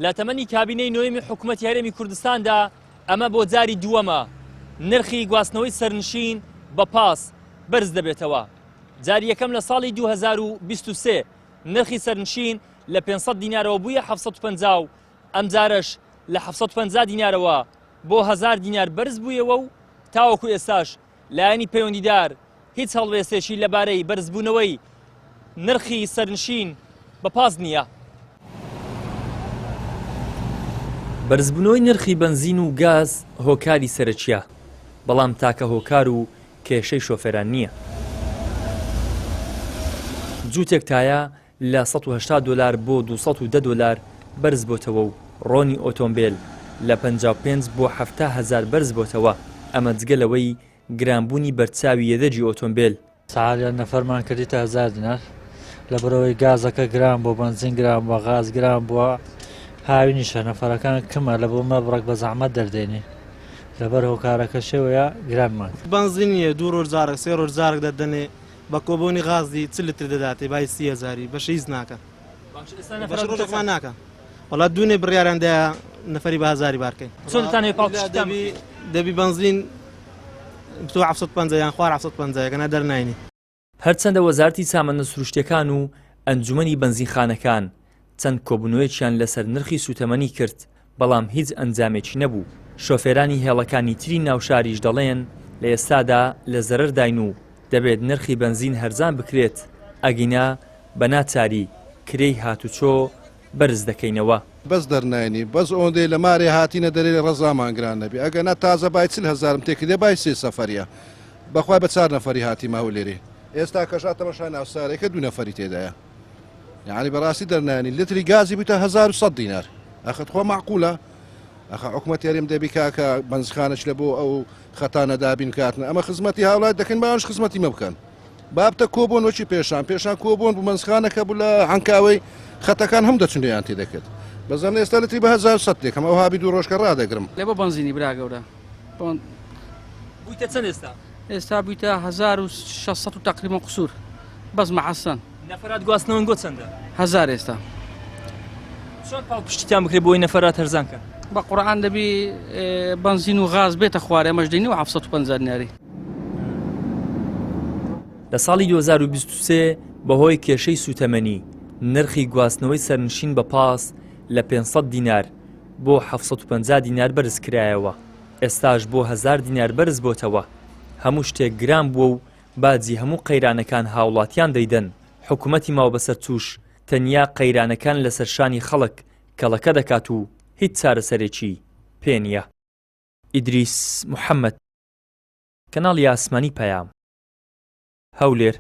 لە تەمەنی کابینەی نوێمی حکوومەتی هەرێمی کوردستاندا ئەمە بۆ جاری دووەمە نرخی گواستنەوەی سەرنشین بە پاس بەرز دەبێتەوە. جاری یەکەم لە ساڵی 2023 نرخی سەرنشین لە 500 دینارەوە بوویە 750 و ئەم جارەش لە 750 دینارەوە بۆ 1000 دینار بەرز بوویەوە و تاوەکو ئێستاش لایەنی پەیوەندیدار هیچ هەڵوێستێکی لەبارەی بەرزبوونەوەی نرخی سەرنشین بە پاس نییە. بەرزبوونەوەی نرخی بنزین و گاز هۆکاری سەرەکیە، بەڵام تاکە هۆکار و کێشەی شۆفێران نییە. جووتێک تایە لە 180 دلار بۆ 210 دلار بەرز بۆتەوە و ڕۆنی ئۆتۆمبیل لە 55 بۆ 70,000 بەرز بۆتەوە. ئەمە جگەلەوەی گرانبوونی بەرچاوی یەدەجی ئۆتۆمبیل. ساعەت نەفەرمان کردیتە 1000 دینار لەبەرەوەی گازەکە گران بۆ بنزین گران بۆ غاز گران بووە. هاوینیشە نەفەرەکان کمە لە بۆ مەبڕێک بە زەحمەت دەردێنێ لەبەر هۆکارەکە شێوەیە گرانمان. بنزین نیە 2 ڕۆژزارێک 3 ڕۆژزارێک دەدەنێ بە کۆبوونی غازی 40 لیتر دەداتێ بای 30,000 بەش هیچ ناکە ڕۆژێکمان ناکە. وڵات دوونێ بڕیارەندەیە نەفەری بە 1000 بارکەین دەبی بنزین تو 750 یان خوار 750 کەنا دەرناینی. هەرچەندە وەزارەتی سامانە سروشتیەکان و ئەنجومەنی بنزینخانەکان چەند کۆبوونەوەیەکیان لەسەر نرخی سوتەمەنی کرد، بەڵام هیچ ئەنجامێکی نەبوو. شۆفێرانی هێڵەکانی تری ناوشاریش دەڵێن لە ئێستادا لە زەرەرداین و دەبێت نرخی بنزین هەرزان بکرێت، ئەگینا بە ناچاری کرێی هاتوچۆ بەرز دەکەینەوە. بەس دەرناینی بەس ئەوەندەی لە مارێ هاتینە دەرێ ڕەزامان گران نەبی ئەگەنا تازە بای 40,000 تێکردێ بای 3 سەفەریە بەخوای بە 4 نەفەری هاتی ماوە لێرێ. ئێستا کەشا تەمەشا ناوسارێکە 2 نەفەری تێدایە. یعنی بەڕاستی دەرنانی لتری گازی بوویتە 1100 دینار. ئەخت خۆ معقولە؟ ئەخ حکوومەت یاریێم دەبی کاکە بنزخانەش لە بۆ ئەو خەتانە دابین کاتن ئەمە خزمەتی هاوڵات دەکەن بەش خزمەتی مە بکەن. بابتە کۆبوون وەچی پێشان کۆبوون بوو بنزخانەکە بوو لە عنکاوەی خەتەکان هەم دەچونیان تێ دەکرد. بەزانە ئێستا لتری بە 1100 دێکم ئەو هابی 2 ڕۆژکە ڕادەگرم. لێ بۆ بنزینی براگەورە بوویتە چەند ئێستا؟ ئێستا بوویتە 1600 و تقریبا قسوور بەس مەحەسەن. نەفرات گواستنەوە گۆ چەندە؟ 1000 ئێستا. چۆن پاڵپشتیان بکرێت بۆی نەفرات هەرزان کە؟ بە قورعان دەبی بنزین و غاز بێتە خوارێ ئەمەش دەینی و 750 دیناری. لە ساڵی 2023 بەهۆی کێشەی سوتەمەنی نرخی گواستنەوەی سەرنشین بە پاس لە 500 دینار بۆ 750 دینار بەرز کرایەوە. ئێستاش بۆ 1000 دینار بەرز بۆتەوە. هەموو شتێک گران بووە و باجی هەموو قەیرانەکان هاوڵاتیان دەیدەن. حکوومەتی ماوە بەسەر توش تەنیا قەیرانەکان لە سەرشانی خەڵک کەڵەکە دەکات و هیچ چارەسەرێکی پێ نییە. ئیدریس محەممەد، کەناڵی ئاسمانی پەیام، هەولێر.